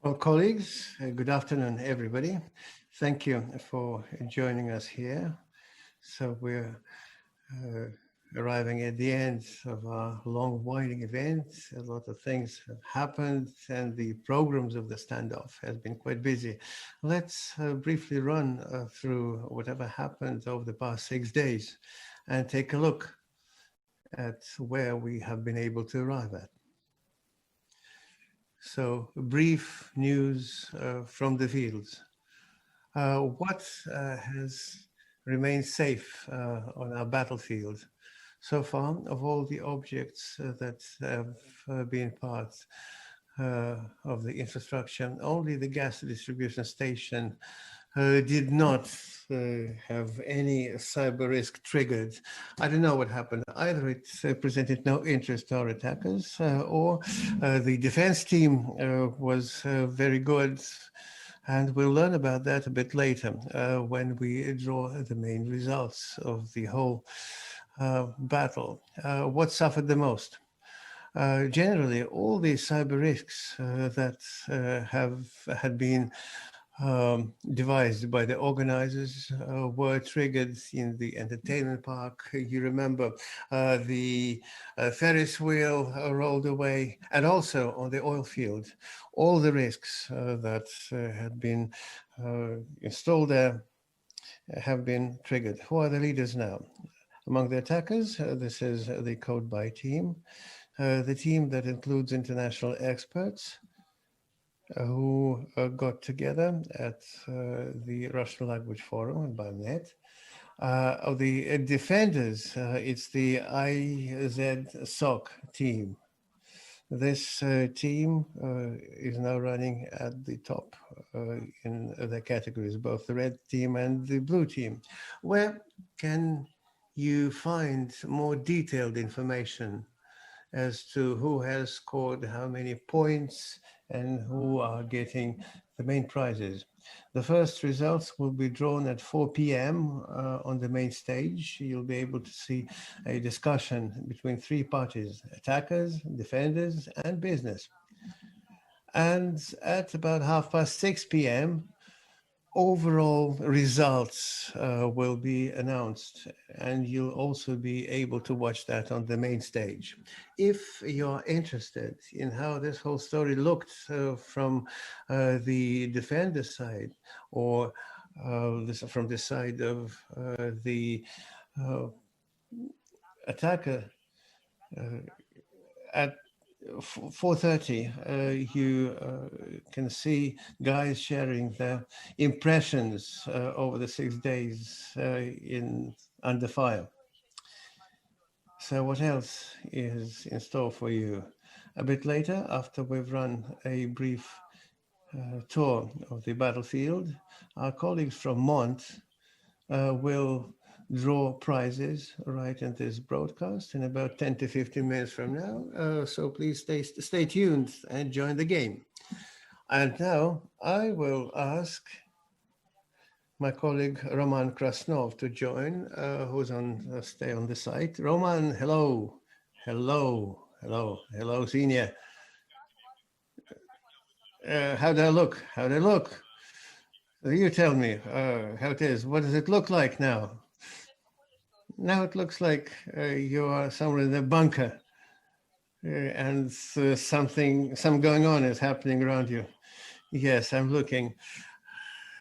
Well, colleagues, good afternoon, everybody. Thank you for joining us here. So we're uh, arriving at the end of our long, winding event. A lot of things have happened, and the programs of the standoff has been quite busy. Let's briefly run through whatever happened over the past 6 days and take a look at where we have been able to arrive at. So, brief news from the fields. What has remained safe on our battlefield so far? Of all the objects that have been part of the infrastructure, only the gas distribution station did not have any cyber risk triggered. I don't know what happened. Either it presented no interest to our attackers, or the defense team was very good. And we'll learn about that a bit later when we draw the main results of the whole battle. What suffered the most? Generally, all the cyber risks that had been devised by the organizers were triggered in the entertainment park. You remember the Ferris wheel rolled away, and also on the oil field. All the risks that had been installed there have been triggered. Who are the leaders now? Among the attackers, this is the Code By team, the team that includes international experts who got together at the Russian Language Forum by net. Of the defenders, it's the IZSOC team. This team is now running at the top in the categories, both the red team and the blue team. Where can you find more detailed information as to who has scored how many points and who are getting the main prizes? The first results will be drawn at 4 p.m. On the main stage. You'll be able to see a discussion between three parties: attackers, defenders, and business. And at about 6:30 p.m., overall results will be announced, and you'll also be able to watch that on the main stage. If you're interested in how this whole story looked from the defender side, or from the side of the attacker, at 4:30, you can see guys sharing their impressions over the 6 days in under fire. So what else is in store for you? A bit later, after we've run a brief tour of the battlefield, our colleagues from Mont will draw prizes right in this broadcast in about 10 to 15 minutes from now. So please stay tuned and join the game. And now I will ask my colleague Roman Krasnov to join, who's stay on the site. Roman, hello, senior. How do I look? You tell me how it is. What does it look like now? Now it looks like you are somewhere in the bunker, and some going on is happening around you. Yes, I'm looking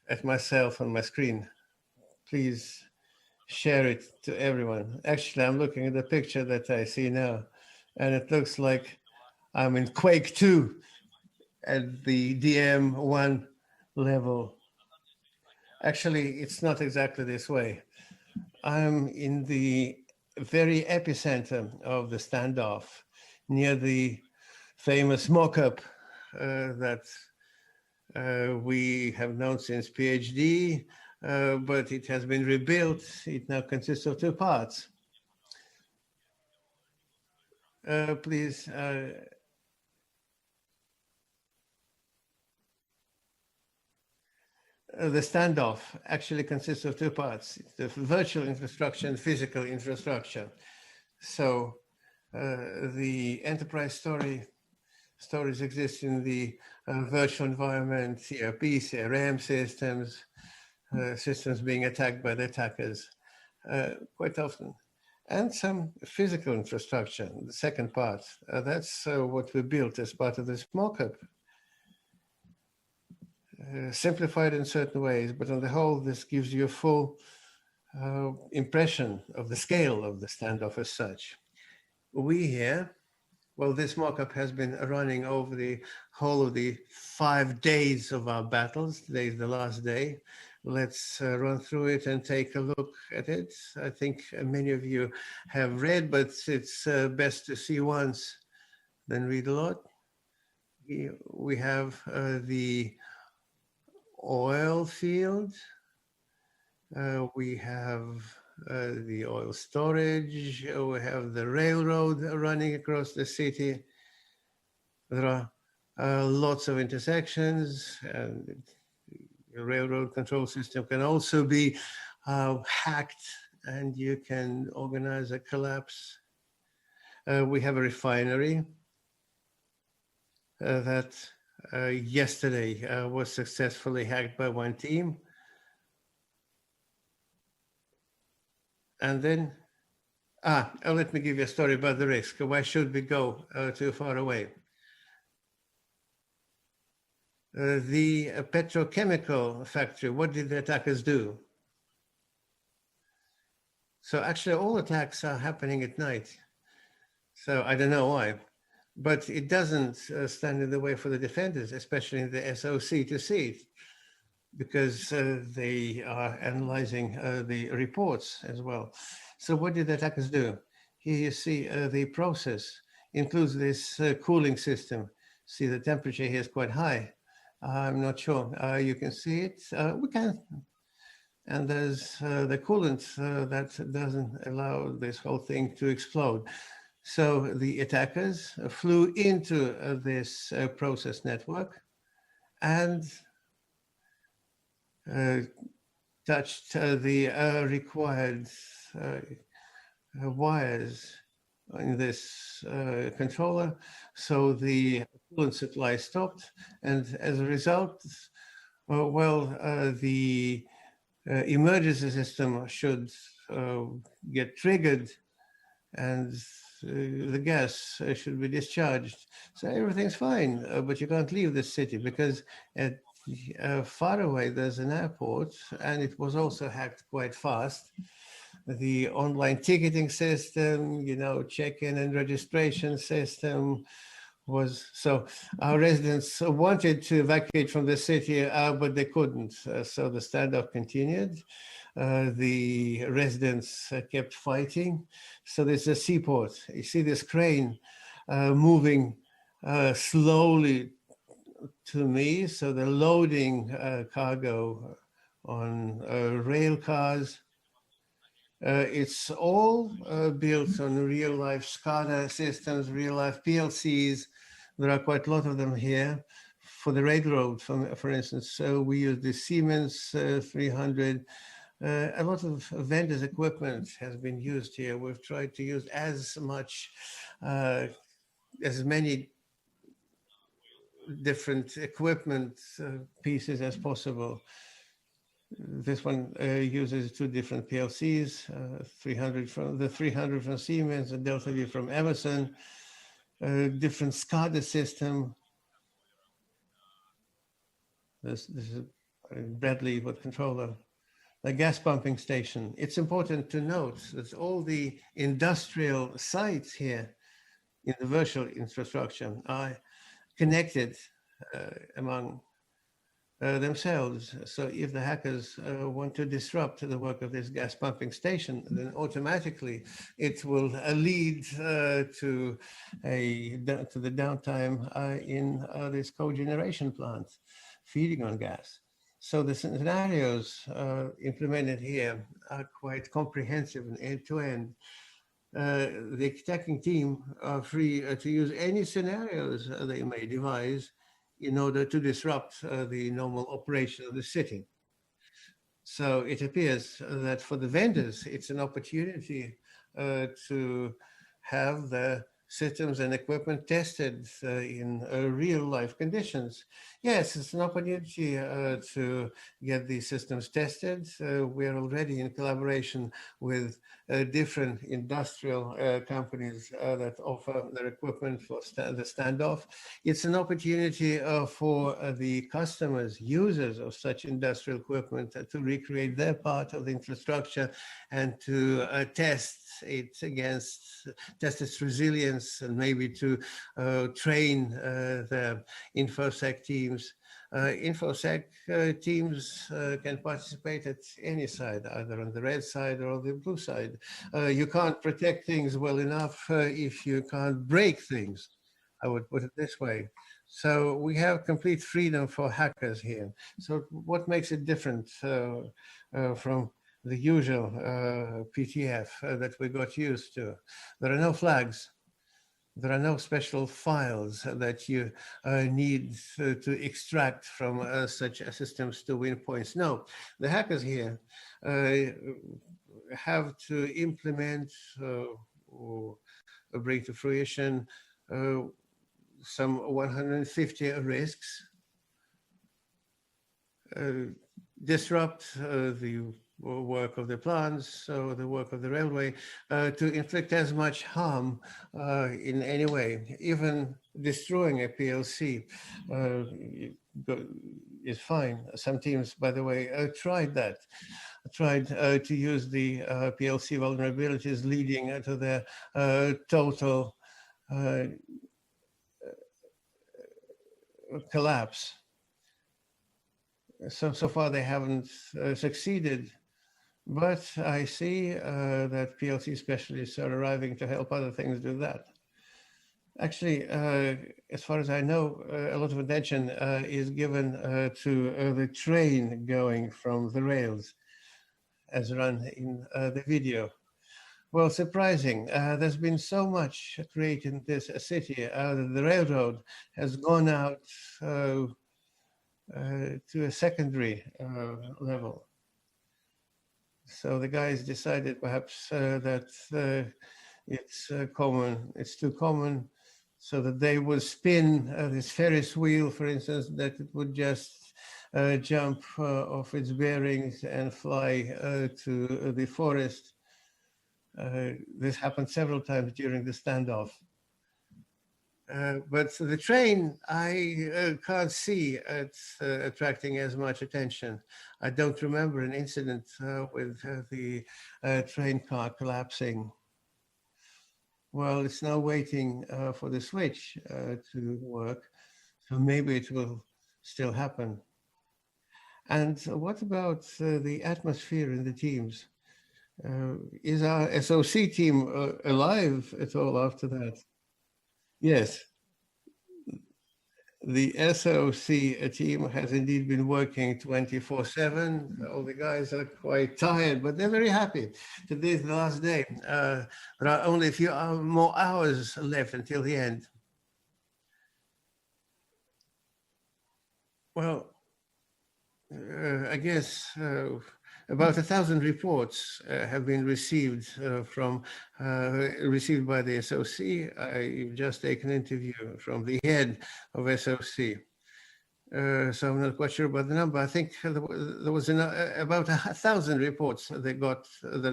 at myself on my screen. Please share it to everyone. Actually, I'm looking at the picture that I see now, and it looks like I'm in Quake 2 at the DM1 level. Actually, it's not exactly this way. I'm in the very epicenter of the standoff, near the famous mock-up that we have known since PhD, but it has been rebuilt. It now consists of two parts. Please. The standoff actually consists of two parts: the virtual infrastructure and physical infrastructure. So the enterprise story Storage exists in the virtual environment, CRP, CRM systems, systems being attacked by the attackers quite often. And some physical infrastructure, the second part. That's what we built as part of this mock-up. Simplified in certain ways, but on the whole, this gives you a full impression of the scale of the standoff as such. We here, well, this mock-up has been running over the whole of the 5 days of our battles. Today is the last day. Let's run through it and take a look at it. I think many of you have read, but it's best to see once than read a lot. We have the oil field. We have the oil storage. We have the railroad running across the city. There are lots of intersections, and the railroad control system can also be hacked, and you can organize a collapse. We have a refinery that yesterday was successfully hacked by one team. And then, let me give you a story about the risk. Why should we go too far away? The petrochemical factory, what did the attackers do? So actually all attacks are happening at night. So I don't know why, but it doesn't stand in the way for the defenders, especially in the SOC to see it, because they are analyzing the reports as well. So what did the attackers do? Here you see the process includes this cooling system. See, the temperature here is quite high. I'm not sure. You can see it. We can. And there's the coolant that doesn't allow this whole thing to explode. So the attackers flew into this process network and touched the required wires in this controller. So the coolant supply stopped. And as a result, the emergency system should get triggered and the gas should be discharged. So everything's fine, but you can't leave the city because at far away there's an airport, and it was also hacked quite fast. The online ticketing system, check-in and registration system was, so our residents wanted to evacuate from the city, but they couldn't. So the standoff continued. The residents kept fighting. So there's a seaport. You see this crane moving slowly to me. So they're loading cargo on rail cars. It's all built on real-life SCADA systems, real-life PLCs. There are quite a lot of them here. For the railroad, for instance, so we use the Siemens 300. A lot of vendors' equipment has been used here. We've tried to use as many different equipment pieces as possible. This one uses 2 different PLCs, 300 from Siemens and Delta V from Emerson, different SCADA system. This is Bradley with controller. The gas pumping station. It's important to note that all the industrial sites here in the virtual infrastructure are connected among themselves. So if the hackers want to disrupt the work of this gas pumping station, then automatically it will lead to the downtime in this cogeneration plant feeding on gas. So the scenarios implemented here are quite comprehensive and end-to-end. The attacking team are free to use any scenarios they may devise in order to disrupt the normal operation of the city. So it appears that for the vendors, it's an opportunity to have the systems and equipment tested in real life conditions. Yes, it's an opportunity to get these systems tested. We're already in collaboration with different industrial companies that offer their equipment for the standoff. It's an opportunity for the customers, users of such industrial equipment to recreate their part of the infrastructure and to test its resilience, and maybe to train the InfoSec teams. InfoSec teams can participate at any side, either on the red side or the blue side. You can't protect things well enough if you can't break things. I would put it this way. So we have complete freedom for hackers here. So what makes it different from the usual PTF that we got used to? There are no flags. There are no special files that you need to extract from such systems to win points. No, the hackers here have to implement or bring to fruition some 150 risks, disrupt the work of the plants, so the work of the railway, to inflict as much harm in any way. Even destroying a PLC is fine. Some teams, by the way, tried to use the PLC vulnerabilities, leading to their total collapse. So far they haven't succeeded. But I see that PLC specialists are arriving to help other things do that. Actually, as far as I know, a lot of attention is given to the train going from the rails, as run in the video. Well, surprising. There's been so much created in this city. The railroad has gone out to a secondary level. So the guys decided perhaps that it's too common, so that they would spin this Ferris wheel, for instance, that it would just jump off its bearings and fly to the forest. This happened several times during the standoff. But the train, I can't see it attracting as much attention. I don't remember an incident with the train car collapsing. Well, it's now waiting for the switch to work, so maybe it will still happen. And what about the atmosphere in the teams? Is our SOC team alive at all after that? Yes, the SOC team has indeed been working 24/7. All the guys are quite tired, but they're very happy. Today is the last day. There are only a few more hours left until the end. Well, I guess about 1,000 reports have been received received by the SOC. I've just taken an interview from the head of SOC. So I'm not quite sure about the number. I think there was about 1,000 reports that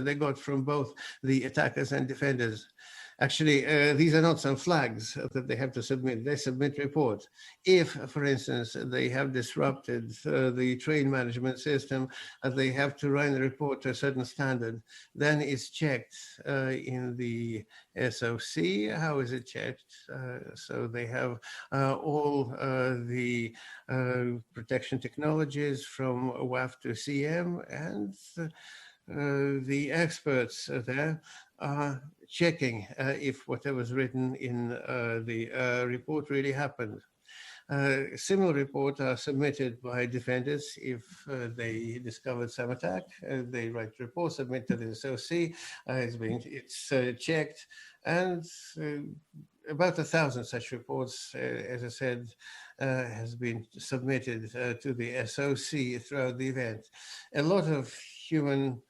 they got from both the attackers and defenders. Actually, these are not some flags that they have to submit. They submit reports. If, for instance, they have disrupted the train management system, they have to run a report to a certain standard, then it's checked in the SOC. How is it checked? So they have all the protection technologies from WAF to CM, and the experts there are checking if whatever's written in the report really happened. Similar reports are submitted by defenders if they discovered some attack. They write a report, submit to the SOC. It's checked, and about 1,000 such reports, as I said, has been submitted to the SOC throughout the event. A lot of human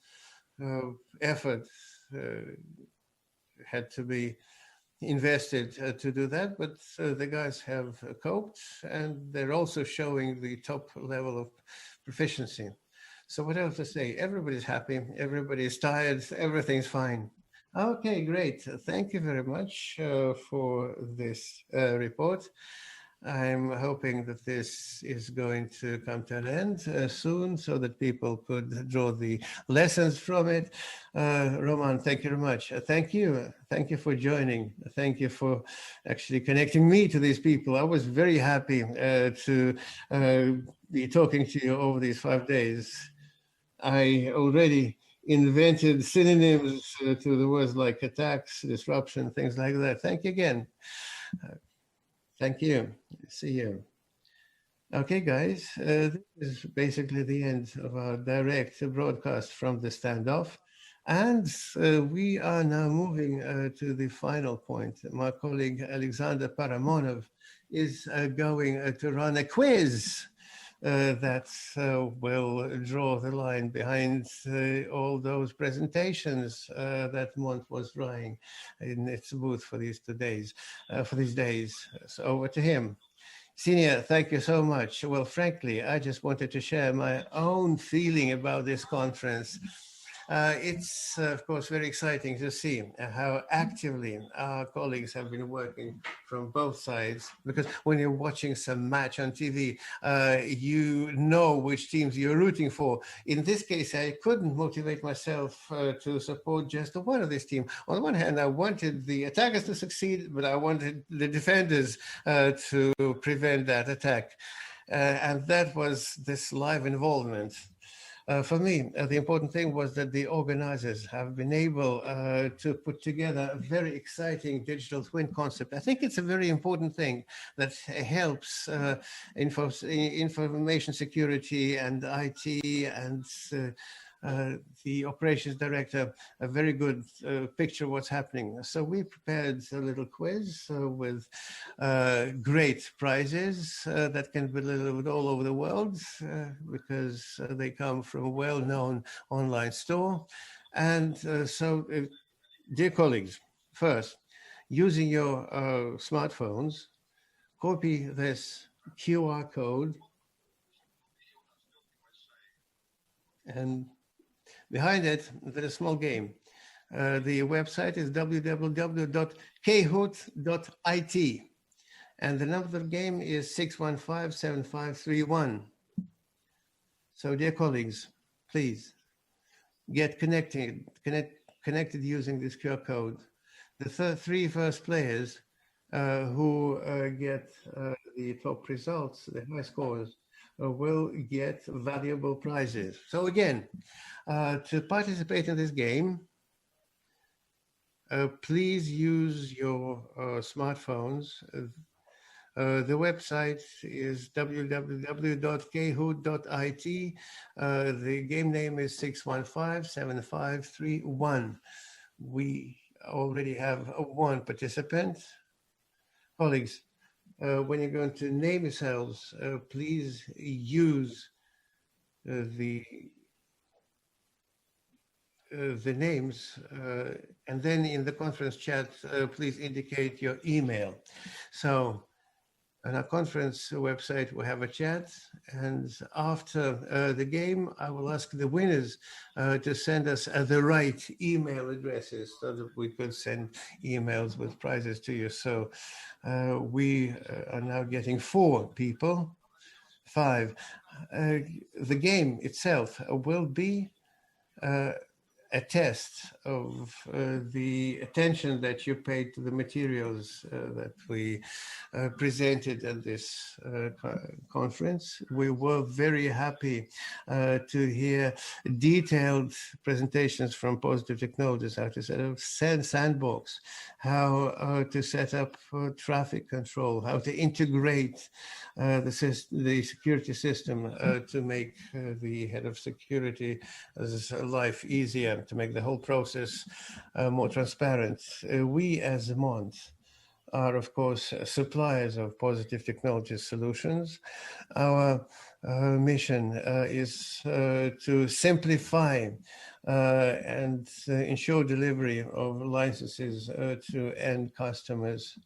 effort had to be invested to do that, but the guys have coped, and they're also showing the top level of proficiency. So what else to say? Everybody's happy, everybody's tired, everything's fine. Okay, great. Thank you very much for this report. I'm hoping that this is going to come to an end soon so that people could draw the lessons from it. Roman, thank you very much. Thank you. Thank you for joining. Thank you for actually connecting me to these people. I was very happy to be talking to you over these 5 days. I already invented synonyms to the words like attacks, disruption, things like that. Thank you again. Thank you. See you. Okay, guys, this is basically the end of our direct broadcast from the standoff. And we are now moving to the final point. My colleague Alexander Paramonov is going to run a quiz that will draw the line behind all those presentations that Mont was running in its booth for these 2 days, for these days. So over to him. Senior, thank you so much. Well, frankly, I just wanted to share my own feeling about this conference. It's, of course, very exciting to see how actively our colleagues have been working from both sides, because when you're watching some match on TV, you know which teams you're rooting for. In this case, I couldn't motivate myself to support just one of this team. On the one hand, I wanted the attackers to succeed, but I wanted the defenders to prevent that attack. And that was this live involvement. For me, the important thing was that the organizers have been able to put together a very exciting digital twin concept. I think it's a very important thing that helps information security and IT and the operations director a very good picture of what's happening. So we prepared a little quiz with great prizes that can be delivered all over the world because they come from a well-known online store. And dear colleagues, first, using your smartphones, copy this QR code, and behind it, there's a small game. The website is www.khoot.it. And the number of the game is 615-7531. So dear colleagues, please get connected using this QR code. The three first players who get the top results, the high scores, will get valuable prizes. So again, to participate in this game, please use your smartphones. The website is www.khoot.it. The game name is 615-7531. We already have one participant. Colleagues, when you're going to name yourselves, please use the names, and then in the conference chat, please indicate your email. So on our conference website, we have a chat, and after the game, I will ask the winners to send us the right email addresses so that we could send emails with prizes to you. So we are now getting 4 people, 5. The game itself will be a test of the attention that you paid to the materials that we presented at this conference. We were very happy to hear detailed presentations from Positive Technologies, how to set up sandbox, how to set up traffic control, how to integrate the security system to make the head of security life easier, to make the whole process more transparent. We as Mont are, of course, suppliers of Positive Technology solutions. Our mission is to simplify and ensure delivery of licenses to end customers,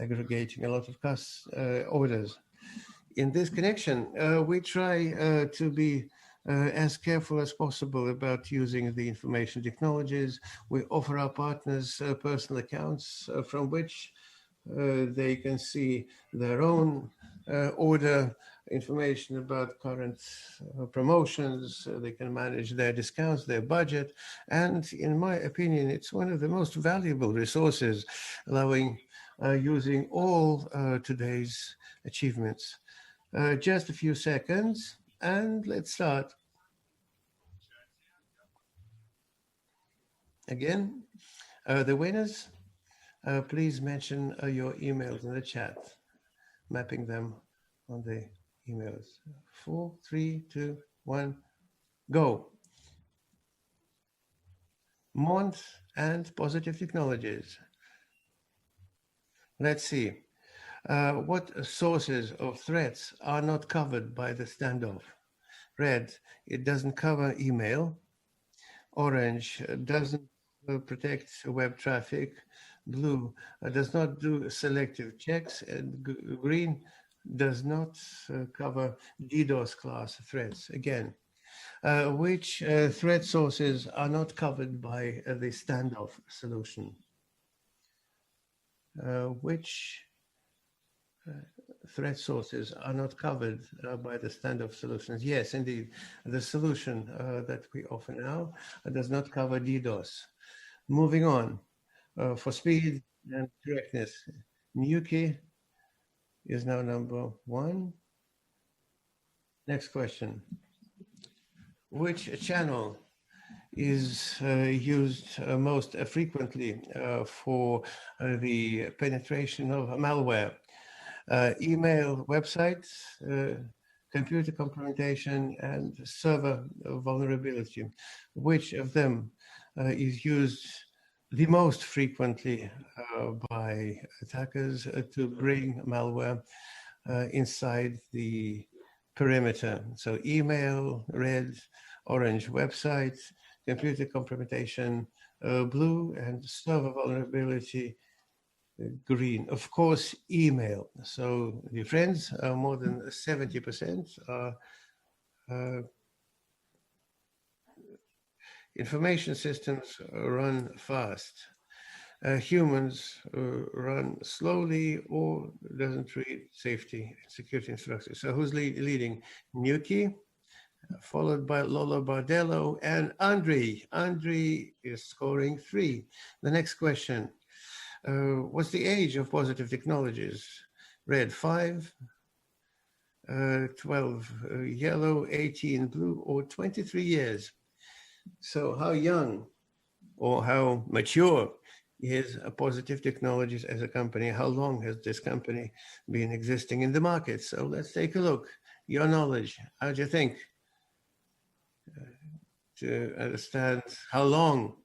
aggregating a lot of orders. In this connection, we try to be as careful as possible about using the information technologies. We offer our partners personal accounts from which they can see their own order information about current promotions. They can manage their discounts, their budget. And in my opinion, it's one of the most valuable resources, allowing using all today's achievements. Just a few seconds and let's start. Again, the winners, please mention your emails in the chat, mapping them on the emails. 4, 3, 2, 1, go. Mont and Positive Technologies. Let's see. What sources of threats are not covered by the standoff? Red, it doesn't cover email. Orange, doesn't protect web traffic. Blue, does not do selective checks. And green, does not cover DDoS class threats. Again, which threat sources are not covered by the standoff solution? Which threat sources are not covered by the standoff solutions? Yes, indeed. The solution that we offer now does not cover DDoS. Moving on, for speed and correctness, Nuki is now number 1. Next question. Which channel is used most frequently for the penetration of malware? Email, websites, computer compromission, and server vulnerability. Which of them is used the most frequently by attackers to bring malware inside the perimeter? So email, red, orange, websites, computer compromission, blue, and server vulnerability, green. Of course, email. So, dear friends, more than 70% are information systems run fast. Humans run slowly or doesn't read safety and security instructions. So who's leading? Nuki, followed by Lolo Bardello and Andrei. Andrei is scoring 3. The next question. What's the age of Positive Technologies? Red, 5, 12, yellow, 18, blue, or 23 years. So how young or how mature is Positive Technologies as a company? How long has this company been existing in the market? So let's take a look. Your knowledge, how do you think? To understand how long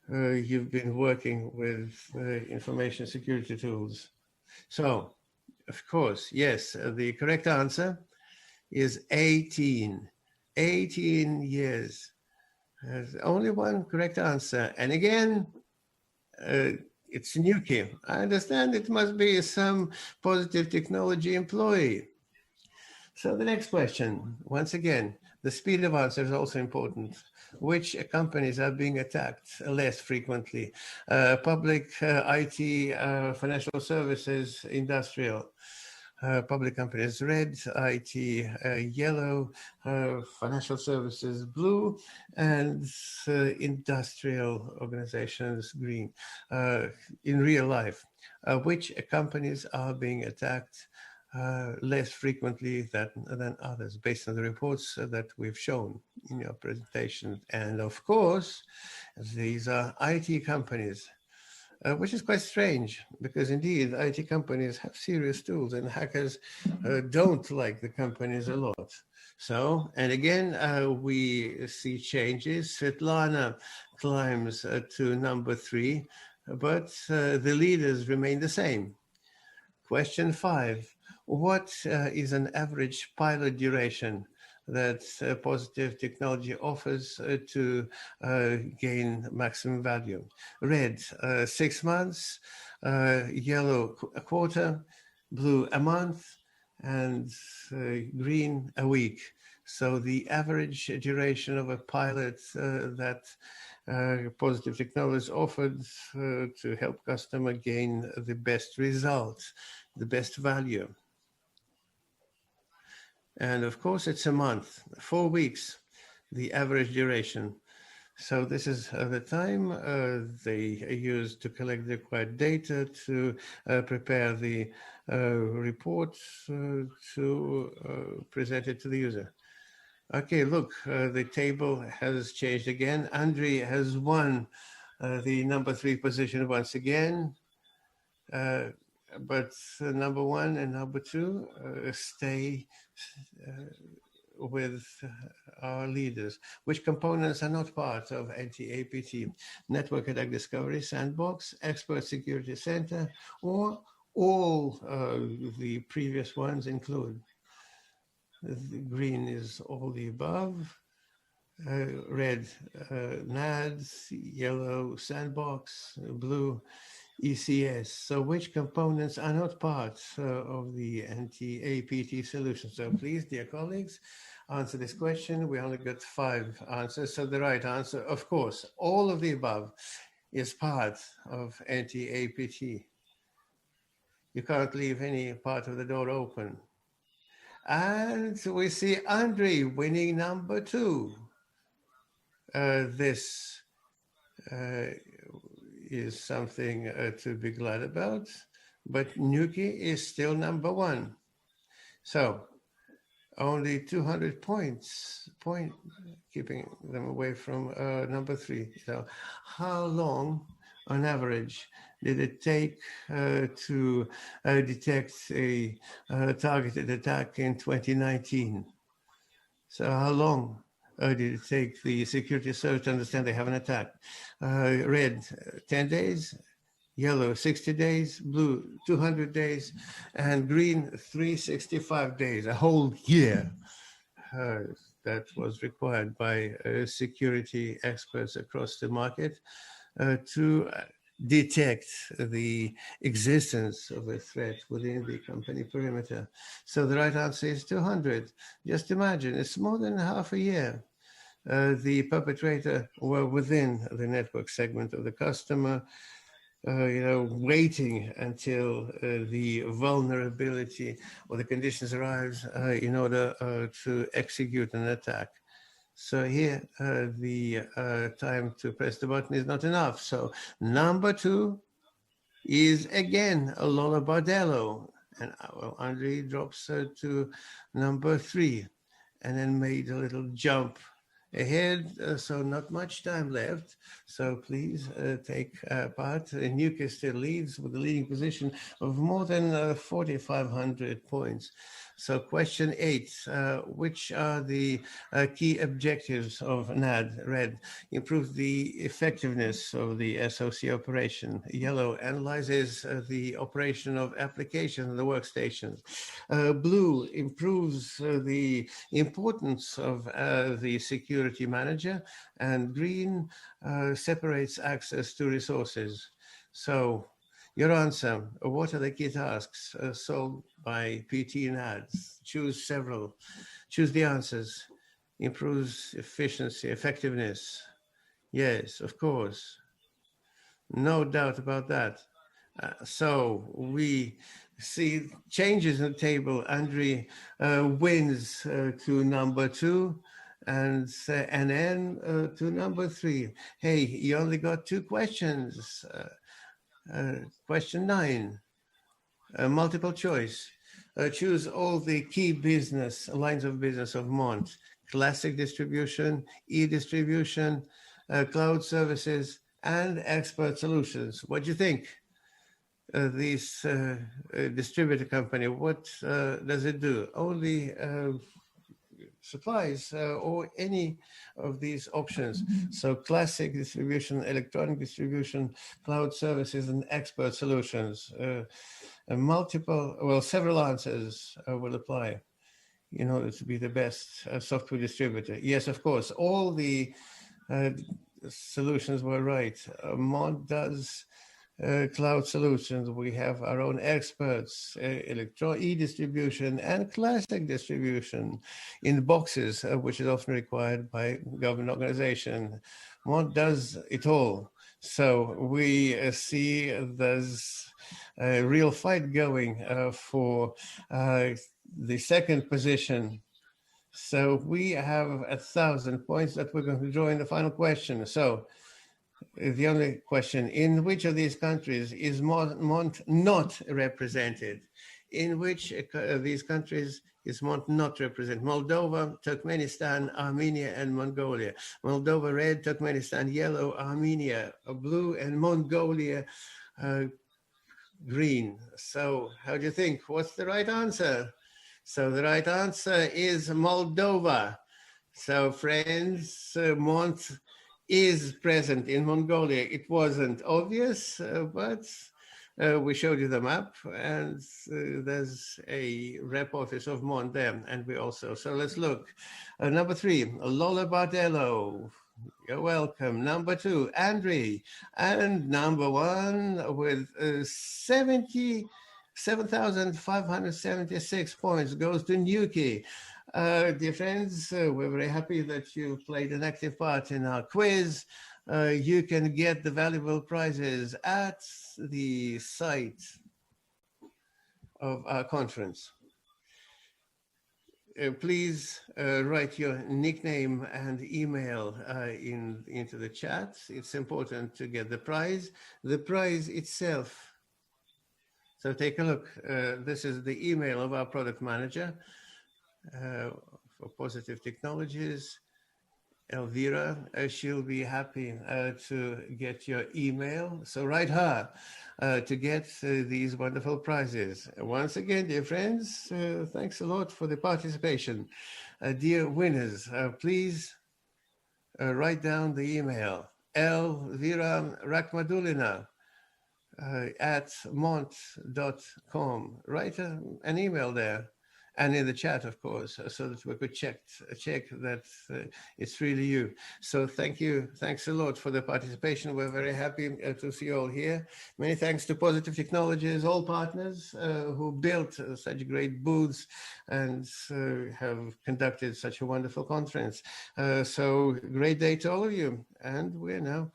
you've been working with information security tools. So, of course, yes, the correct answer is 18. 18 years. There's only one correct answer. And again, it's Nuki. I understand it must be some Positive Technology employee. So the next question, once again, the speed of answer is also important. Which companies are being attacked less frequently? Public, IT, financial services, industrial. Public companies, red, IT, yellow, financial services, blue, and industrial organizations, green. In real life, which companies are being attacked less frequently than others, based on the reports that we've shown in your presentation? And of course, these are IT companies. Which is quite strange, because indeed IT companies have serious tools and hackers don't like the companies a lot. So, and again, we see changes. Svetlana climbs to number 3, but the leaders remain the same. Question 5, what is an average pilot duration that positive technology offers to gain maximum value? Red, 6 months, yellow, a quarter, blue, a month, and green, a week. So the average duration of a pilot that positive technology offered to help customer gain the best results, the best value. And of course, it's a month, 4 weeks, the average duration. So this is the time they use to collect the required data to prepare the report to present it to the user. Okay, look, the table has changed again. Andriy has won the number 3 position once again. But number 1 and number 2 stay with our leaders. Which components are not part of anti-APT? Network attack discovery sandbox, expert security center, or all the previous ones include? The green is all the above. Red, NADS, yellow, sandbox, blue, ECS. So which components are not part of the anti-APT solution? So please, dear colleagues, answer this question. We only got 5 answers. So the right answer, of course, all of the above is part of anti-APT. You can't leave any part of the door open. And we see Andriy winning number 2. This is something to be glad about, but Nuki is still number 1. So only 200 points, keeping them away from number 3. So how long on average did it take to detect a targeted attack in 2019? So how long did it take the security service to understand they have an attack? Red, 10 days, yellow, 60 days, blue, 200 days, and green, 365 days, a whole year. That was required by security experts across the market to detect the existence of a threat within the company perimeter. So the right answer is 200. Just imagine, it's more than half a year. The perpetrator were within the network segment of the customer, waiting until the vulnerability or the conditions arrives in order to execute an attack. So here, the time to press the button is not enough. So number 2 is again Lola Bardello. And Andriy drops to number 3 and then made a little jump ahead. So not much time left. So please take part. Nuki still leads with the leading position of more than 4,500 points. So question 8, which are the key objectives of NAD? Red, improve the effectiveness of the SOC operation. Yellow, analyzes the operation of applications and the workstations. Blue, improves the importance of the security manager. And green, separates access to resources. So your answer, what are the key tasks solved by PT NADS? Choose several. Choose the answers. Improves efficiency, effectiveness. Yes, of course. No doubt about that. So we see changes in the table. Andriy wins to number 2 and NN to number 3. Hey, you only got 2 questions. Question 9, multiple choice. Choose all the key business lines of business of Mont: classic distribution, e-distribution, cloud services, and expert solutions. What do you think? This distributor company, what does it do? Only supplies or any of these options. So classic distribution, electronic distribution, cloud services, and expert solutions. Several answers will apply in order to be the best software distributor. Yes, of course, all the solutions were right. Mont does cloud solutions. We have our own experts, e-distribution and classic distribution in boxes, which is often required by government organization. Mont does it all. So we see there's a real fight going for the second position. So we have 1,000 points that we're going to draw in the final question. So the only question, in which of these countries is Mont not represented? In which of these countries is Mont not represented? Moldova, Turkmenistan, Armenia, and Mongolia. Moldova red, Turkmenistan yellow, Armenia blue, and Mongolia green. So how do you think? What's the right answer? So the right answer is Moldova. So friends, Mont is present in Mongolia. It wasn't obvious, but we showed you the map, and there's a rep office of Mont there, and we also, so let's look. Number 3, Lola Bardello. You're welcome. Number 2, Andre. And number 1 with 7,576 points goes to Nuki. Dear friends, we're very happy that you played an active part in our quiz. You can get the valuable prizes at the site of our conference. Please write your nickname and email into the chat. It's important to get the prize. The prize itself. So take a look. This is the email of our product manager for Positive Technologies, Elvira. She'll be happy to get your email. So write her to get these wonderful prizes. Once again, dear friends, thanks a lot for the participation. Dear winners, please write down the email, Elvira Rakhmadulina at mont.com. Write an email there. And in the chat, of course, so that we could check that it's really you. So thank you. Thanks a lot for the participation. We're very happy to see you all here. Many thanks to Positive Technologies, all partners who built such great booths and have conducted such a wonderful conference. So great day to all of you. And we're now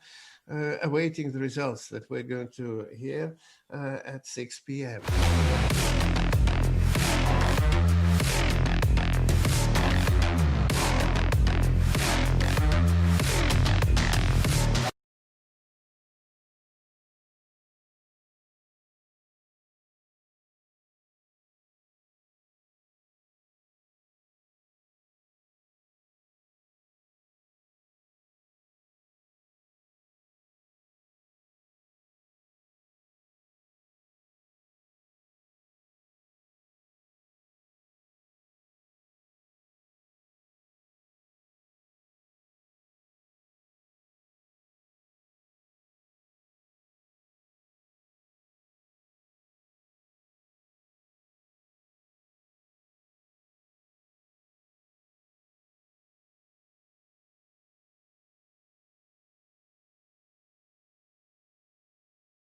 awaiting the results that we're going to hear at 6 p.m.